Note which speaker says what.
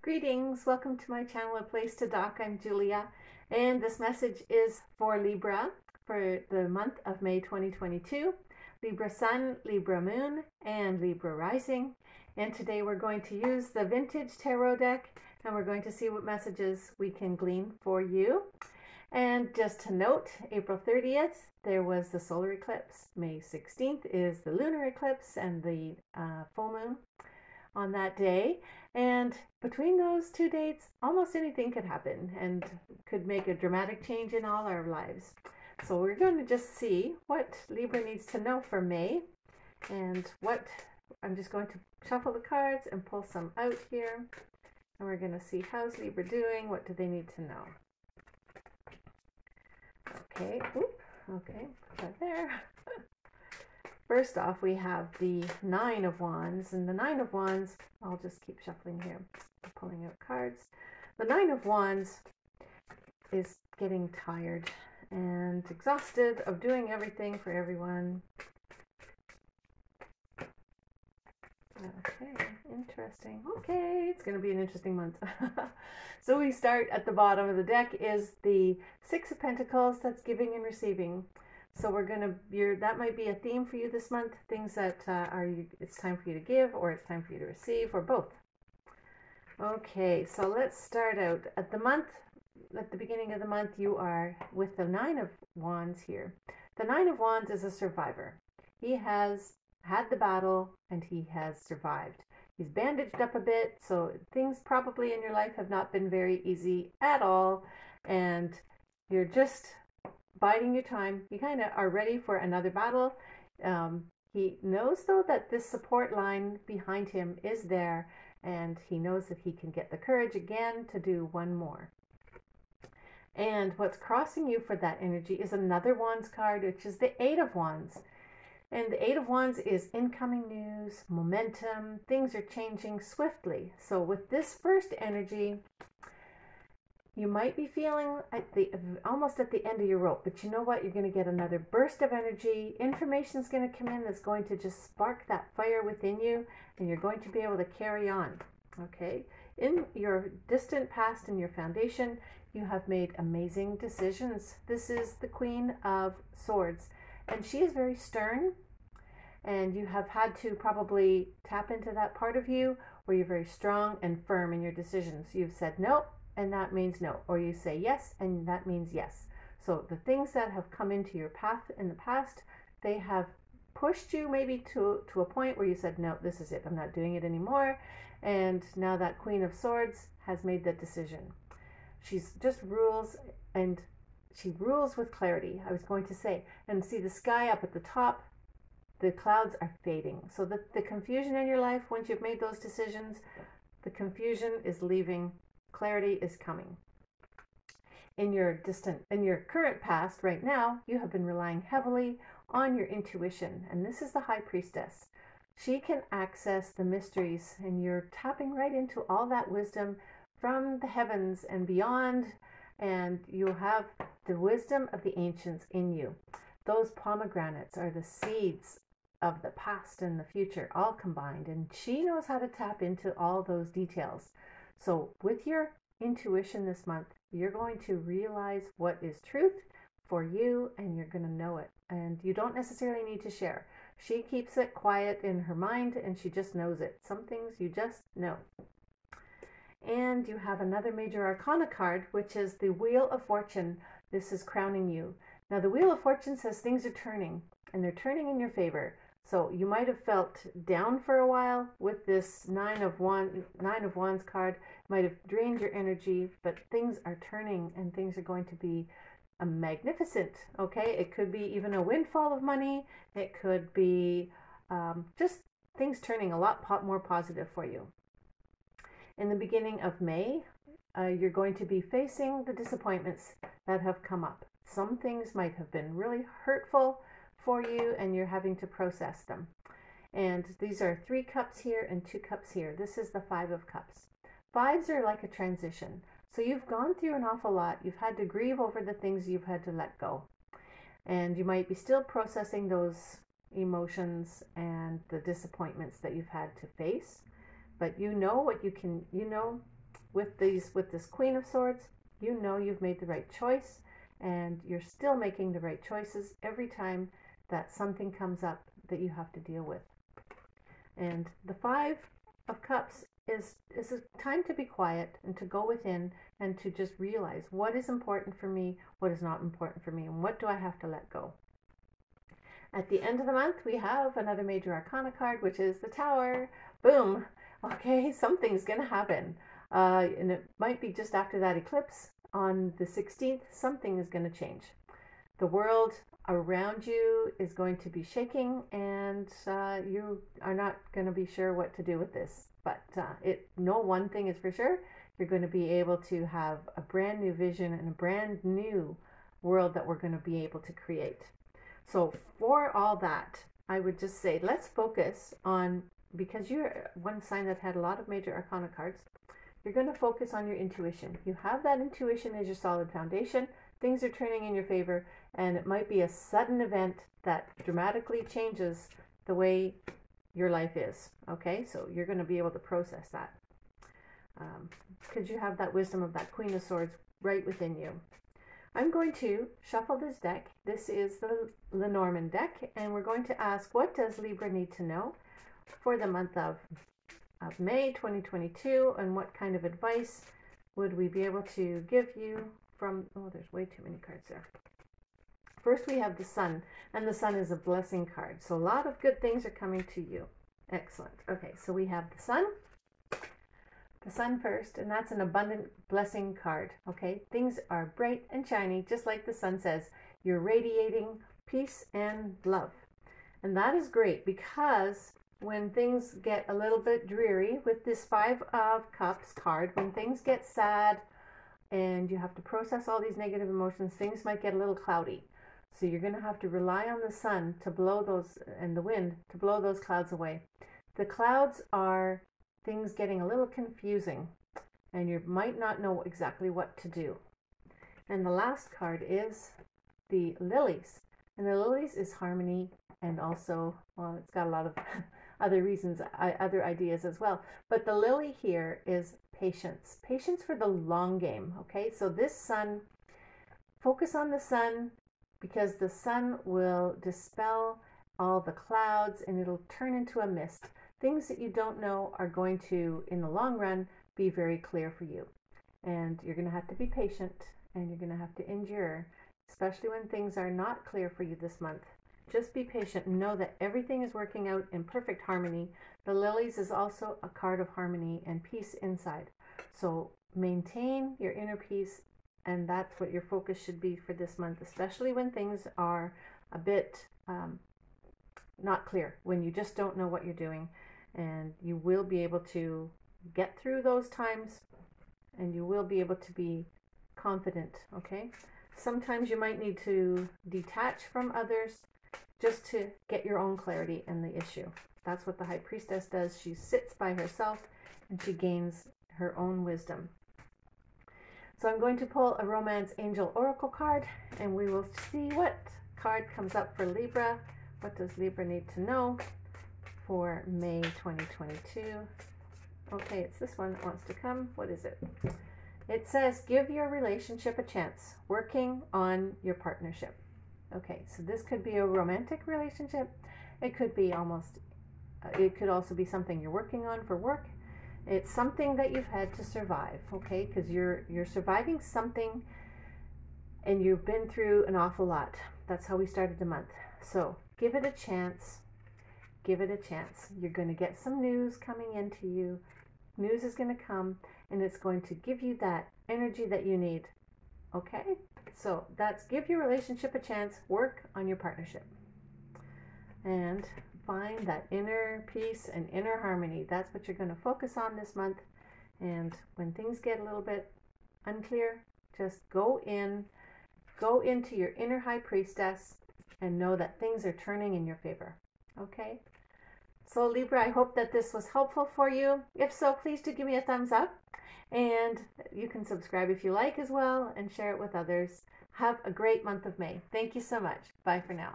Speaker 1: Greetings, welcome to my channel, A Place to Dock. I'm Julia, and this message is for Libra for the month of May 2022. Libra Sun, Libra Moon, and Libra Rising. And today we're going to use the Vintage Tarot deck, and we're going to see what messages we can glean for you. And just to note, April 30th, there was the solar eclipse. May 16th is the lunar eclipse and the full moon on that day. And between those two dates, almost anything could happen and could make a dramatic change in all our lives. So we're going to just see what Libra needs to know for May, and what I'm just going to shuffle the cards and pull some out here. And we're going to see how's Libra doing, what do they need to know. Okay, okay, put that there. First off, we have the Nine of Wands, and the Nine of Wands, I'll just keep shuffling here, pulling out cards. The Nine of Wands is getting tired and exhausted of doing everything for everyone. Okay, interesting. Okay, it's going to be an interesting month. So we start at the bottom of the deck is the Six of Pentacles, that's giving and receiving. So we're going to, that might be a theme for you this month, things that it's time for you to give, or it's time for you to receive, or both. Okay, so let's start out at the beginning of the month, you are with the Nine of Wands here. The Nine of Wands is a survivor. He has had the battle and he has survived. He's bandaged up a bit, so things probably in your life have not been very easy at all, and you're just biding your time. You kind of are ready for another battle. He knows though that this support line behind him is there, and he knows that he can get the courage again to do one more. And what's crossing you for that energy is another Wands card, which is the Eight of Wands. And the Eight of Wands is incoming news, momentum, things are changing swiftly. So with this first energy, you might be feeling almost at the end of your rope, but you know what? You're going to get another burst of energy. Information's going to come in that's going to just spark that fire within you, and you're going to be able to carry on. Okay? In your distant past, in your foundation, you have made amazing decisions. This is the Queen of Swords, and she is very stern, and you have had to probably tap into that part of you where you're very strong and firm in your decisions. You've said no, and that means no, or you say yes, and that means yes. So the things that have come into your path in the past, they have pushed you maybe to a point where you said, no, this is it, I'm not doing it anymore. And now that Queen of Swords has made that decision. She's just rules, and she rules with clarity, I was going to say. And see the sky up at the top, the clouds are fading. So the confusion in your life, once you've made those decisions, the confusion is leaving. Clarity is coming. In your current past right now, you have been relying heavily on your intuition, and this is the High Priestess. She can access the mysteries, and you're tapping right into all that wisdom from the heavens and beyond, and you have the wisdom of the ancients in you. Those pomegranates are the seeds of the past and the future all combined, and she knows how to tap into all those details. So with your intuition this month, you're going to realize what is truth for you, and you're going to know it. And you don't necessarily need to share. She keeps it quiet in her mind, and she just knows it. Some things you just know. And you have another major arcana card, which is the Wheel of Fortune. This is crowning you. Now the Wheel of Fortune says things are turning, and they're turning in your favor. So you might have felt down for a while with this Nine of Wands card. Might have drained your energy, but things are turning, and things are going to be magnificent. Okay, it could be even a windfall of money. It could be just things turning a lot more positive for you. In the beginning of May, you're going to be facing the disappointments that have come up. Some things might have been really hurtful for you, and you're having to process them. And these are 3 cups here and 2 cups here. This is the Five of Cups. Fives are like a transition. So you've gone through an awful lot. You've had to grieve over the things you've had to let go. And you might be still processing those emotions and the disappointments that you've had to face. But you know what you can, with this Queen of Swords, you know you've made the right choice, and you're still making the right choices every time that something comes up that you have to deal with. And the Five of Cups is a time to be quiet and to go within and to just realize what is important for me, what is not important for me, and what do I have to let go. At the end of the month, we have another major arcana card, which is the Tower. Boom. Okay, something's going to happen. And it might be just after that eclipse on the 16th, something is going to change. The world around you is going to be shaking, and you are not going to be sure what to do with this. But no one thing is for sure. You're going to be able to have a brand new vision and a brand new world that we're going to be able to create. So for all that, I would just say, let's focus on, because you're one sign that had a lot of major arcana cards, you're going to focus on your intuition. You have that intuition as your solid foundation. Things are turning in your favor, and it might be a sudden event that dramatically changes the way your life is. Okay, so you're going to be able to process that because you have that wisdom of that Queen of Swords right within you. I'm going to shuffle this deck. This is the Lenormand deck, and we're going to ask, what does Libra need to know for the month of May 2022, and what kind of advice would we be able to give you from, oh, there's way too many cards there. First, we have the Sun, and the Sun is a blessing card. So a lot of good things are coming to you. Excellent. Okay, so we have the Sun. The Sun first, and that's an abundant blessing card. Okay, things are bright and shiny, just like the sun says. You're radiating peace and love. And that is great, because when things get a little bit dreary with this Five of Cups card, when things get sad and you have to process all these negative emotions, things might get a little cloudy. So you're going to have to rely on the sun to blow those, and the wind to blow those clouds away. The clouds are things getting a little confusing, and you might not know exactly what to do. And the last card is the Lilies. And the Lilies is harmony, and also, well, it's got a lot of other reasons, other ideas as well. But the Lily here is patience. Patience for the long game, okay? So this Sun, focus on the Sun, because the Sun will dispel all the clouds and it'll turn into a mist. Things that you don't know are going to, in the long run, be very clear for you. And you're going to have to be patient, and you're going to have to endure, especially when things are not clear for you this month. Just be patient and know that everything is working out in perfect harmony. The Lilies is also a card of harmony and peace inside. So maintain your inner peace, and that's what your focus should be for this month, especially when things are a bit not clear, when you just don't know what you're doing. And you will be able to get through those times, and you will be able to be confident, okay? Sometimes you might need to detach from others just to get your own clarity in the issue. That's what the High Priestess does. She sits by herself and she gains her own wisdom. So I'm going to pull a Romance Angel Oracle card, and we will see what card comes up for Libra. What does Libra need to know for May 2022? Okay, it's this one that wants to come. What is it? It says, give your relationship a chance, working on your partnership. Okay, so this could be a romantic relationship. It could be it could also be something you're working on for work. It's something that you've had to survive, okay? Because you're surviving something, and you've been through an awful lot. That's how we started the month. So give it a chance. Give it a chance. You're going to get some news coming into you. News is going to come, and it's going to give you that energy that you need. Okay? So that's give your relationship a chance. Work on your partnership. And find that inner peace and inner harmony. That's what you're going to focus on this month. And when things get a little bit unclear, just go into your inner High Priestess and know that things are turning in your favor. Okay? So Libra, I hope that this was helpful for you. If so, please do give me a thumbs up, and you can subscribe if you like as well, and share it with others. Have a great month of May. Thank you so much. Bye for now.